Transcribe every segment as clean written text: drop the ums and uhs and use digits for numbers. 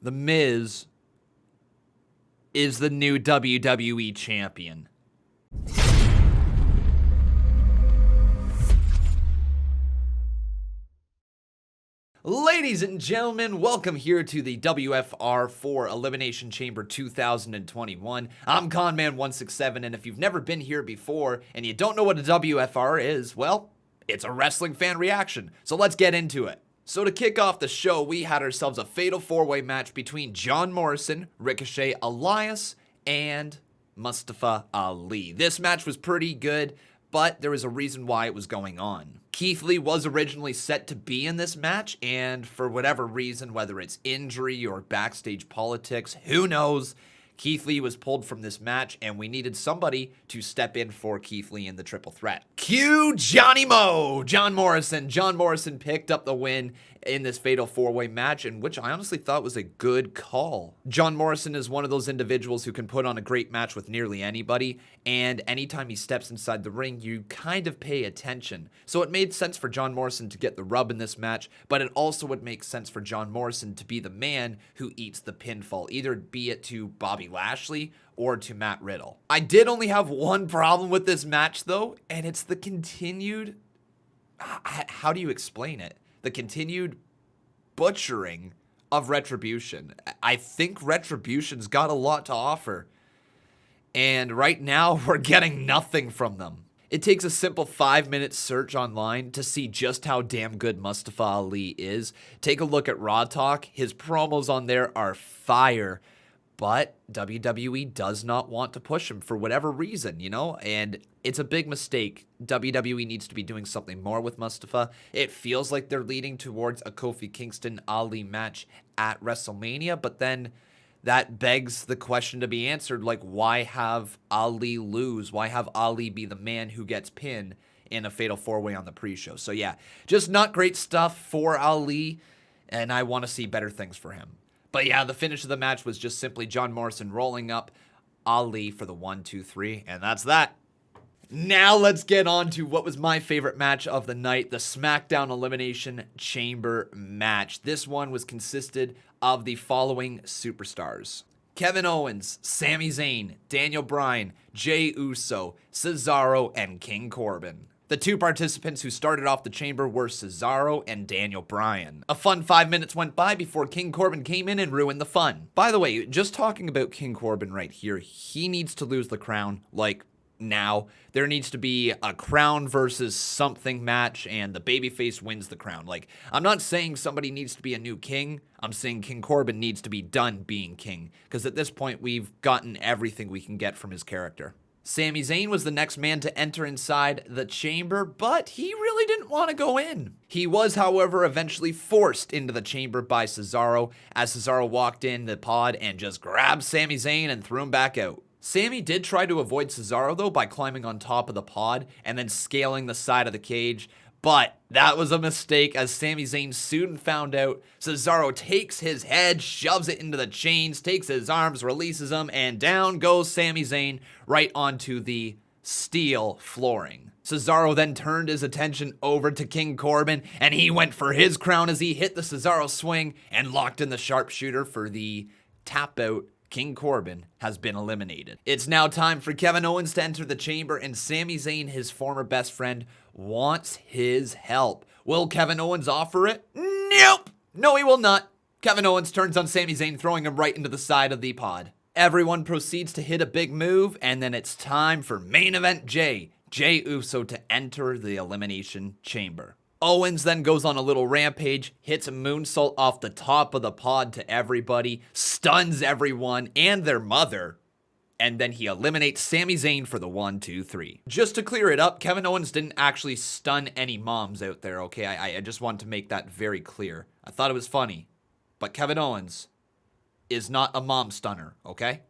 The Miz is the new WWE champion. Ladies and gentlemen, welcome here to the WFR for Elimination Chamber 2021. I'm Conman167, and if you've never been here before and you don't know what a WFR is, well, it's a wrestling fan reaction. So let's get into it. So to kick off the show, we had ourselves a fatal four-way match between John Morrison, Ricochet, Elias, and Mustafa Ali. This match was pretty good, but there was a reason why it was going on. Keith Lee was originally set to be in this match, and for whatever reason, whether it's injury or backstage politics, who knows, Keith Lee was pulled from this match, and we needed somebody to step in for Keith Lee in the triple threat. Cue Johnny Mo! John Morrison. John Morrison picked up the win in this fatal four-way match, in which I honestly thought was a good call. John Morrison is one of those individuals who can put on a great match with nearly anybody, and anytime he steps inside the ring, you kind of pay attention. So it made sense for John Morrison to get the rub in this match, but it also would make sense for John Morrison to be the man who eats the pinfall, either be it to Bobby Lashley or to Matt Riddle. I did only have one problem with this match, though, and it's the continued... How do you explain it? The continued butchering of Retribution. I think Retribution's got a lot to offer, and right now we're getting nothing from them. It takes a simple 5-minute search online to see just how damn good Mustafa Ali is. Take a look at Raw Talk. His promos on there are fire, but WWE does not want to push him for whatever reason, you know? And it's a big mistake. WWE needs to be doing something more with Mustafa. It feels like they're leading towards a Kofi Kingston-Ali match at WrestleMania, but then that begs the question to be answered, like, why have Ali lose? Why have Ali be the man who gets pinned in a fatal four-way on the pre-show? So yeah, just not great stuff for Ali, and I want to see better things for him. But yeah, the finish of the match was just simply John Morrison rolling up Ali for the 1, 2, 3, and that's that. Now let's get on to what was my favorite match of the night, the Smackdown Elimination Chamber match. This one was consisted of the following superstars: Kevin Owens, Sami Zayn, Daniel Bryan, Jey Uso, Cesaro, and King Corbin. The two participants who started off the chamber were Cesaro and Daniel Bryan. A fun 5 minutes went by before King Corbin came in and ruined the fun. By the way, just talking about King Corbin right here, he needs to lose the crown, like, now. There needs to be a crown versus something match, and the babyface wins the crown. Like, I'm not saying somebody needs to be a new king. I'm saying King Corbin needs to be done being king, because at this point, we've gotten everything we can get from his character. Sami Zayn was the next man to enter inside the chamber, but he really didn't want to go in. He was, however, eventually forced into the chamber by Cesaro, as Cesaro walked in the pod and just grabbed Sami Zayn and threw him back out. Sami did try to avoid Cesaro, though, by climbing on top of the pod and then scaling the side of the cage, but that was a mistake, as Sami Zayn soon found out. Cesaro takes his head, shoves it into the chains, takes his arms, releases them, and down goes Sami Zayn right onto the steel flooring. Cesaro then turned his attention over to King Corbin, and he went for his crown as he hit the Cesaro swing and locked in the sharpshooter for the tap out. King Corbin has been eliminated. It's now time for Kevin Owens to enter the chamber, and Sami Zayn, his former best friend, wants his help. Will Kevin Owens offer it? Nope! No, he will not. Kevin Owens turns on Sami Zayn, throwing him right into the side of the pod. Everyone proceeds to hit a big move, and then it's time for main event Jey Uso to enter the Elimination Chamber. Owens then goes on a little rampage, hits a moonsault off the top of the pod to everybody, stuns everyone and their mother, and then he eliminates Sami Zayn for the 1, 2, 3. Just to clear it up, Kevin Owens didn't actually stun any moms out there, okay? I just want to make that very clear. I thought it was funny, but Kevin Owens is not a mom stunner, okay?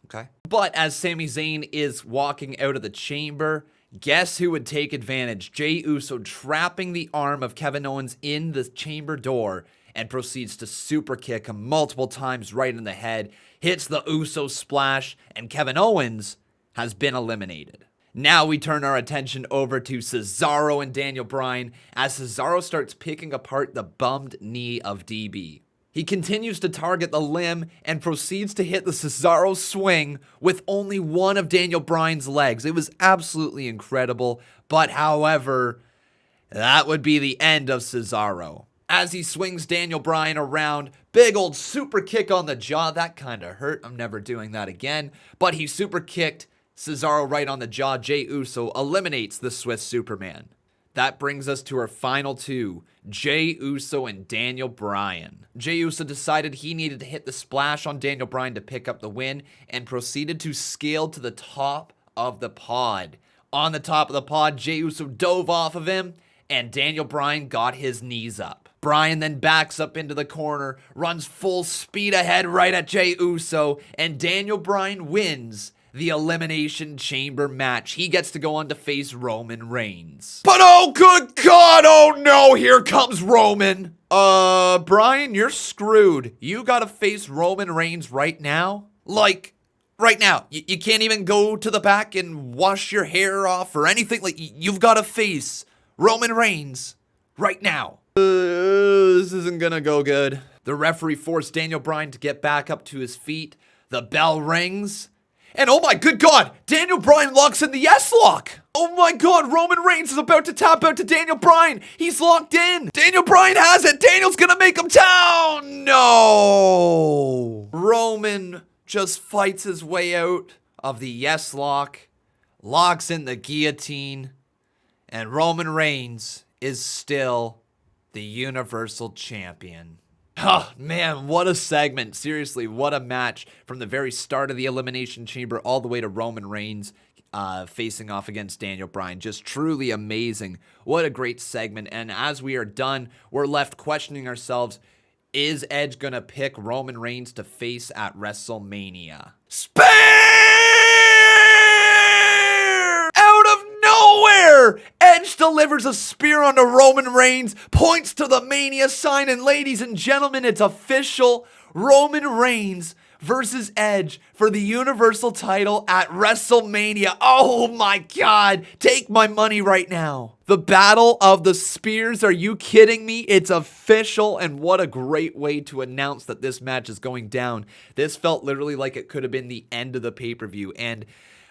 Okay. But as Sami Zayn is walking out of the chamber, guess who would take advantage? Jey Uso trapping the arm of Kevin Owens in the chamber door and proceeds to super kick him multiple times right in the head, hits the Uso splash, and Kevin Owens has been eliminated. Now we turn our attention over to Cesaro and Daniel Bryan as Cesaro starts picking apart the bummed knee of DB. He continues to target the limb and proceeds to hit the Cesaro swing with only one of Daniel Bryan's legs. It was absolutely incredible, but however, that would be the end of Cesaro. As he swings Daniel Bryan around, big old super kick on the jaw. That kind of hurt. I'm never doing that again. But he super kicked Cesaro right on the jaw. Jey Uso eliminates the Swiss Superman. That brings us to our final two, Jey Uso and Daniel Bryan. Jey Uso decided he needed to hit the splash on Daniel Bryan to pick up the win and proceeded to scale to the top of the pod. On the top of the pod, Jey Uso dove off of him and Daniel Bryan got his knees up. Bryan then backs up into the corner, runs full speed ahead right at Jey Uso, and Daniel Bryan wins the Elimination Chamber match. He gets to go on to face Roman Reigns. But oh good God, oh no, here comes Roman. Bryan, you're screwed. You gotta face Roman Reigns right now? Like, right now. You can't even go to the back and wash your hair off or anything. Like, you've gotta face Roman Reigns right now. This isn't gonna go good. The referee forced Daniel Bryan to get back up to his feet. The bell rings. And oh my good God, Daniel Bryan locks in the S-lock. Oh my God, Roman Reigns is about to tap out to Daniel Bryan. He's locked in. Daniel Bryan has it. Daniel's gonna make him down. No. Roman just fights his way out of the yes-lock, locks in the guillotine, and Roman Reigns is still the Universal Champion. Oh, man, what a segment. Seriously, what a match from the very start of the Elimination Chamber all the way to Roman Reigns facing off against Daniel Bryan. Just truly amazing. What a great segment. And as we are done, we're left questioning ourselves, is Edge going to pick Roman Reigns to face at WrestleMania? Spear! Out of nowhere! Edge delivers a spear onto Roman Reigns, points to the Mania sign, and ladies and gentlemen, it's official. Roman Reigns versus Edge for the Universal title at WrestleMania. Oh my God, take my money right now. The Battle of the Spears, are you kidding me? It's official, and what a great way to announce that this match is going down. This felt literally like it could have been the end of the pay-per-view, and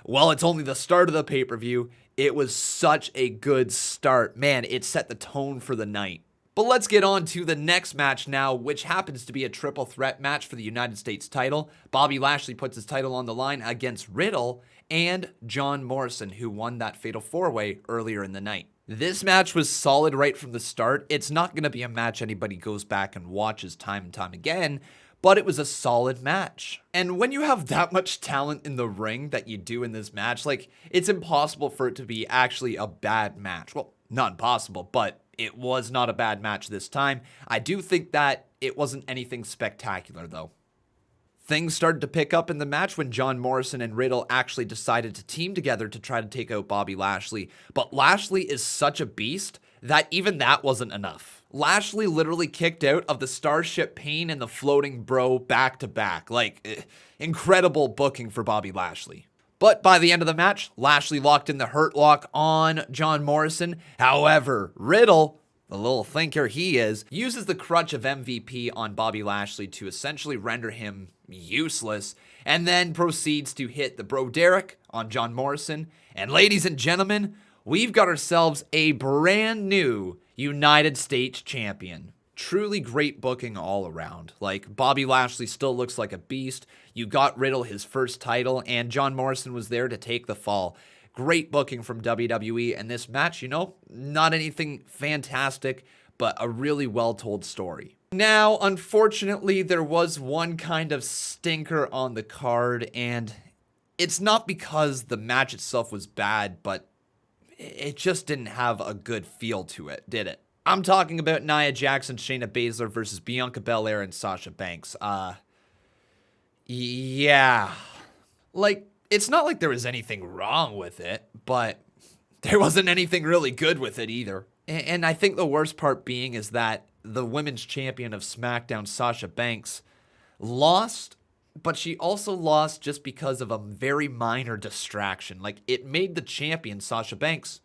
well, it's only the start of the pay-per-view. It was such a good start. Man, it set the tone for the night. But let's get on to the next match now, which happens to be a triple threat match for the United States title. Bobby Lashley puts his title on the line against Riddle and John Morrison, who won that fatal four-way earlier in the night. This match was solid right from the start. It's not going to be a match anybody goes back and watches time and time again, but it was a solid match. And when you have that much talent in the ring that you do in this match, like, it's impossible for it to be actually a bad match. Well, not impossible, but it was not a bad match this time. I do think that it wasn't anything spectacular, though. Things started to pick up in the match when John Morrison and Riddle actually decided to team together to try to take out Bobby Lashley. But Lashley is such a beast that even that wasn't enough. Lashley literally kicked out of the Starship Pain and the Floating Bro back-to-back. Like, incredible booking for Bobby Lashley. But by the end of the match, Lashley locked in the Hurt Lock on John Morrison. However, Riddle, the little thinker he is, uses the crutch of MVP on Bobby Lashley to essentially render him useless, and then proceeds to hit the Bro Derek on John Morrison. And ladies and gentlemen, we've got ourselves a brand new United States champion. Truly great booking all around. Like, Bobby Lashley still looks like a beast. You got Riddle his first title, and John Morrison was there to take the fall. Great booking from WWE, and this match, you know, not anything fantastic, but a really well-told story. Now, unfortunately, there was one kind of stinker on the card, and it's not because the match itself was bad, but it just didn't have a good feel to it, did it? I'm talking about Nia Jax and Shayna Baszler versus Bianca Belair and Sasha Banks. Yeah. Like, it's not like there was anything wrong with it, but there wasn't anything really good with it either. And I think the worst part being is that the women's champion of SmackDown, Sasha Banks, lost, but she also lost just because of a very minor distraction. Like, it made the champion, Sasha Banks,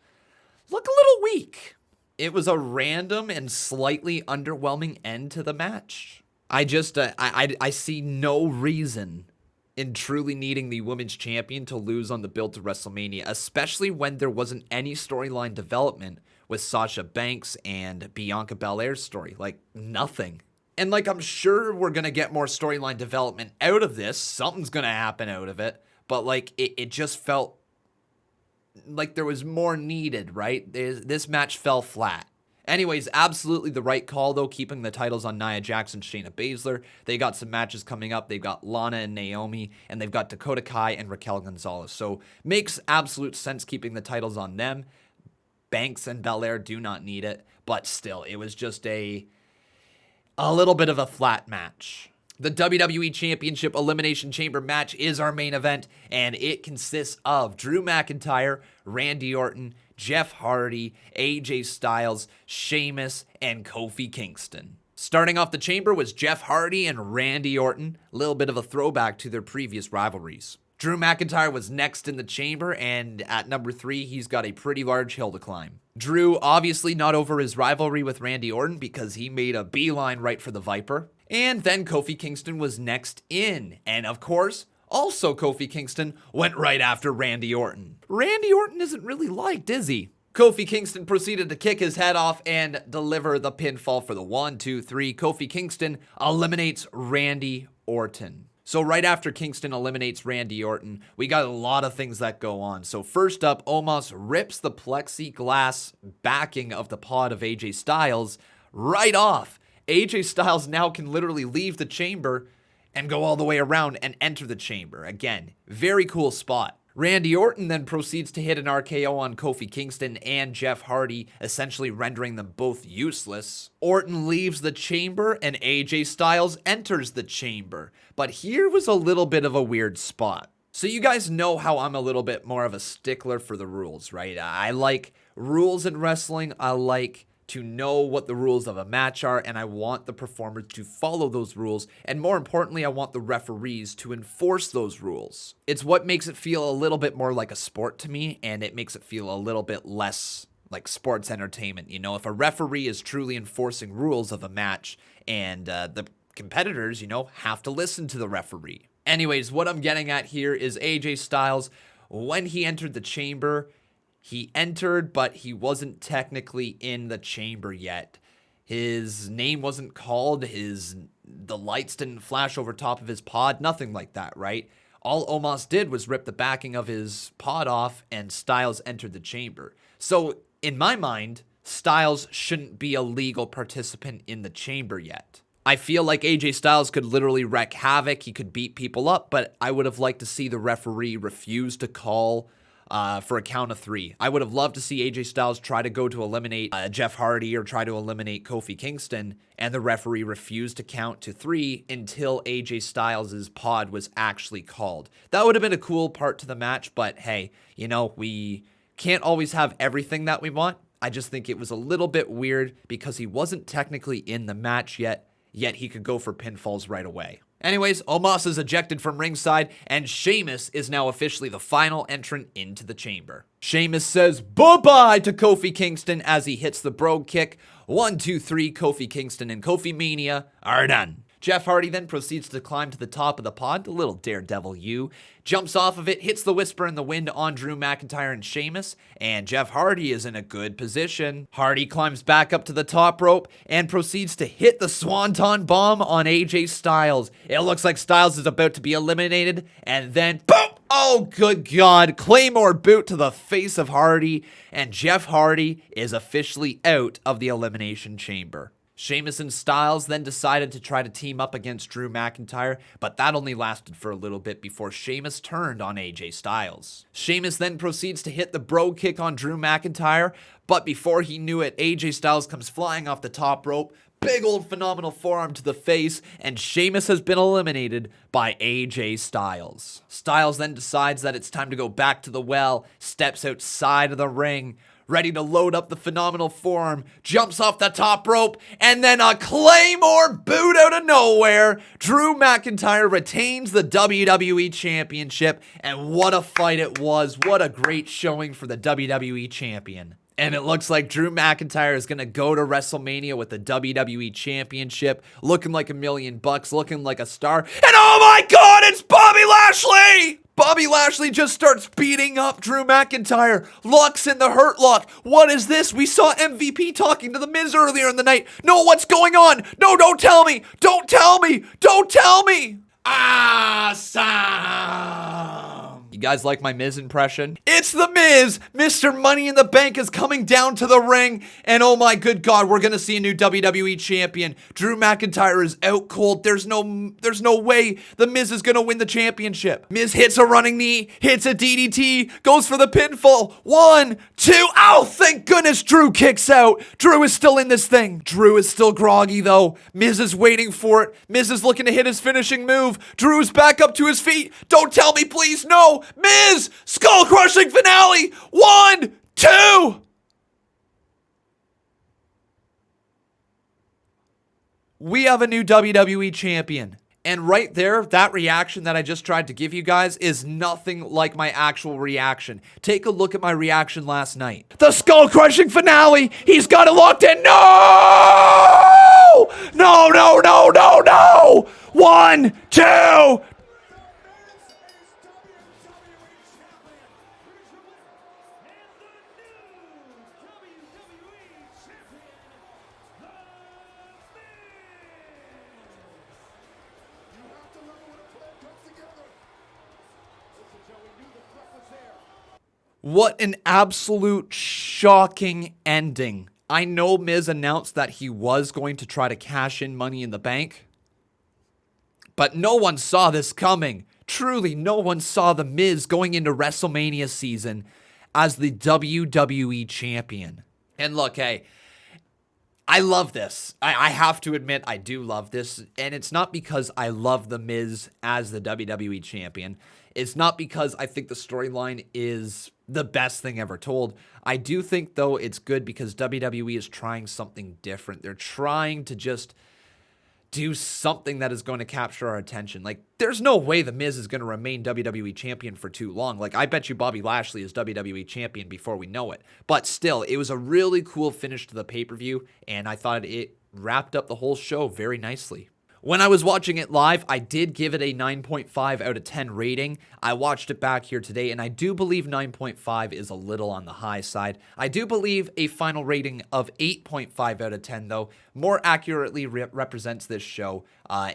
look a little weak. It was a random and slightly underwhelming end to the match. I see no reason in truly needing the women's champion to lose on the build to WrestleMania, especially when there wasn't any storyline development with Sasha Banks and Bianca Belair's story. Like, nothing. And like, I'm sure we're going to get more storyline development out of this. Something's going to happen out of it. But like, it just felt like there was more needed, right? This match fell flat. Anyways, absolutely the right call, though, keeping the titles on Nia Jax and Shayna Baszler. They got some matches coming up. They've got Lana and Naomi, and they've got Dakota Kai and Raquel Gonzalez. So makes absolute sense keeping the titles on them. Banks and Belair do not need it, but still, it was just a little bit of a flat match. The WWE Championship Elimination Chamber match is our main event, and it consists of Drew McIntyre, Randy Orton, Jeff Hardy, AJ Styles, Sheamus, and Kofi Kingston. Starting off the chamber was Jeff Hardy and Randy Orton, a little bit of a throwback to their previous rivalries. Drew McIntyre was next in the chamber, and at number 3, he's got a pretty large hill to climb. Drew obviously not over his rivalry with Randy Orton because he made a beeline right for the Viper. And then Kofi Kingston was next in, and of course, also Kofi Kingston went right after Randy Orton. Randy Orton isn't really liked, is he? Kofi Kingston proceeded to kick his head off and deliver the pinfall for the 1, 2, 3. Kofi Kingston eliminates Randy Orton. So right after Kingston eliminates Randy Orton, we got a lot of things that go on. So first up, Omos rips the plexiglass backing of the pod of AJ Styles right off. AJ Styles now can literally leave the chamber and go all the way around and enter the chamber. Again, very cool spot. Randy Orton then proceeds to hit an RKO on Kofi Kingston and Jeff Hardy, essentially rendering them both useless. Orton leaves the chamber and AJ Styles enters the chamber. But here was a little bit of a weird spot. So you guys know how I'm a little bit more of a stickler for the rules, right? I like rules in wrestling. I like to know what the rules of a match are, and I want the performers to follow those rules, and more importantly, I want the referees to enforce those rules. It's what makes it feel a little bit more like a sport to me, and it makes it feel a little bit less like sports entertainment. You know, if a referee is truly enforcing rules of a match, and the competitors, you know, have to listen to the referee. Anyways, what I'm getting at here is AJ Styles, when he entered the chamber, he entered, but he wasn't technically in the chamber yet. His name wasn't called, the lights didn't flash over top of his pod, nothing like that, right? All Omos did was rip the backing of his pod off, and Styles entered the chamber. So, in my mind, Styles shouldn't be a legal participant in the chamber yet. I feel like AJ Styles could literally wreak havoc, he could beat people up, but I would have liked to see the referee refuse to call for a count of 3. I would have loved to see AJ Styles try to go to eliminate Jeff Hardy or try to eliminate Kofi Kingston, and the referee refused to count to 3 until AJ Styles' pod was actually called. That would have been a cool part to the match, but hey, you know, we can't always have everything that we want. I just think it was a little bit weird because he wasn't technically in the match yet he could go for pinfalls right away. Anyways, Omos is ejected from ringside, and Sheamus is now officially the final entrant into the chamber. Sheamus says bye-bye to Kofi Kingston as he hits the brogue kick. 1, 2, 3, Kofi Kingston and Kofi Mania are done. Jeff Hardy then proceeds to climb to the top of the pod, the little daredevil jumps off of it, hits the Whisper in the Wind on Drew McIntyre and Sheamus, and Jeff Hardy is in a good position. Hardy climbs back up to the top rope and proceeds to hit the Swanton Bomb on AJ Styles. It looks like Styles is about to be eliminated, and then boom! Oh, good God. Claymore boot to the face of Hardy, and Jeff Hardy is officially out of the Elimination Chamber. Sheamus and Styles then decided to try to team up against Drew McIntyre, but that only lasted for a little bit before Sheamus turned on AJ Styles. Sheamus then proceeds to hit the brogue kick on Drew McIntyre, but before he knew it, AJ Styles comes flying off the top rope, big old phenomenal forearm to the face, and Sheamus has been eliminated by AJ Styles. Styles then decides that it's time to go back to the well, steps outside of the ring, ready to load up the phenomenal forearm, jumps off the top rope, and then a Claymore boot out of nowhere. Drew McIntyre retains the WWE Championship, and what a fight it was. What a great showing for the WWE Champion. And it looks like Drew McIntyre is going to go to WrestleMania with the WWE Championship, looking like $1,000,000, looking like a star. And oh my God, it's Bobby Lashley! Bobby Lashley just starts beating up Drew McIntyre. Locks in the Hurt Lock. What is this? We saw MVP talking to The Miz earlier in the night. No, what's going on? No, don't tell me. Don't tell me. Don't tell me. Awesome. You guys like my Miz impression? It's The Miz! Mr. Money in the Bank is coming down to the ring, and oh my good God, we're gonna see a new WWE champion. Drew McIntyre is out cold. There's no way The Miz is gonna win the championship. Miz hits a running knee, hits a DDT, goes for the pinfall. 1, 2, oh, thank goodness Drew kicks out. Drew is still in this thing. Drew is still groggy though. Miz is waiting for it. Miz is looking to hit his finishing move. Drew's back up to his feet. Don't tell me, please, no. Miz, skull-crushing finale. 1, 2. We have a new WWE champion. And right there, that reaction that I just tried to give you guys is nothing like my actual reaction. Take a look at my reaction last night. The skull-crushing finale. He's got it locked in. No! No, no, no, no, no! 1, 2. What an absolute shocking ending. I know Miz announced that he was going to try to cash in Money in the Bank, but no one saw this coming. Truly, no one saw The Miz going into WrestleMania season as the WWE champion. And look, hey, I love this. I have to admit, I do love this. And it's not because I love The Miz as the WWE champion. It's not because I think the storyline is the best thing ever told. I do think, though, it's good because WWE is trying something different. They're trying to just do something that is going to capture our attention. Like, there's no way The Miz is going to remain WWE champion for too long. Like, I bet you Bobby Lashley is WWE champion before we know it. But still, it was a really cool finish to the pay-per-view, and I thought it wrapped up the whole show very nicely. When I was watching it live, I did give it a 9.5 out of 10 rating. I watched it back here today, and I do believe 9.5 is a little on the high side. I do believe a final rating of 8.5 out of 10, though, more accurately represents this show.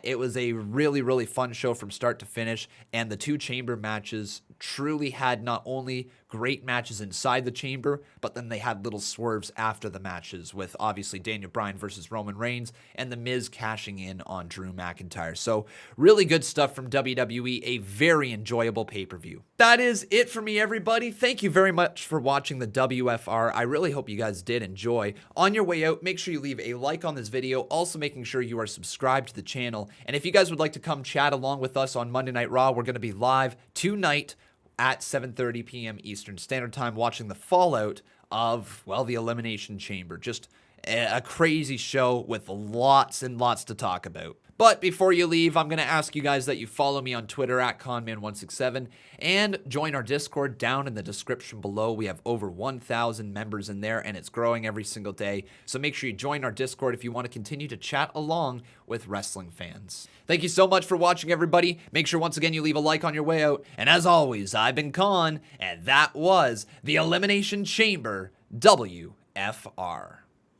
It was a really, really fun show from start to finish, and the two chamber matches truly had not only great matches inside the chamber, but then they had little swerves after the matches with obviously Daniel Bryan versus Roman Reigns and The Miz cashing in on Drew McIntyre. So really good stuff from WWE, a very enjoyable pay-per-view. That is it for me, everybody. Thank you very much for watching the WFR. I really hope you guys did enjoy. On your way out, make sure you leave a like on this video, also making sure you are subscribed to the channel. And if you guys would like to come chat along with us on Monday Night Raw, we're going to be live tonight at 7:30 p.m. Eastern Standard Time watching the fallout of, well, the Elimination Chamber. Just a crazy show with lots and lots to talk about. But before you leave, I'm going to ask you guys that you follow me on Twitter at Conman167 and join our Discord down in the description below. We have over 1,000 members in there, and it's growing every single day. So make sure you join our Discord if you want to continue to chat along with wrestling fans. Thank you so much for watching, everybody. Make sure once again you leave a like on your way out. And as always, I've been Con, and that was the Elimination Chamber WFR.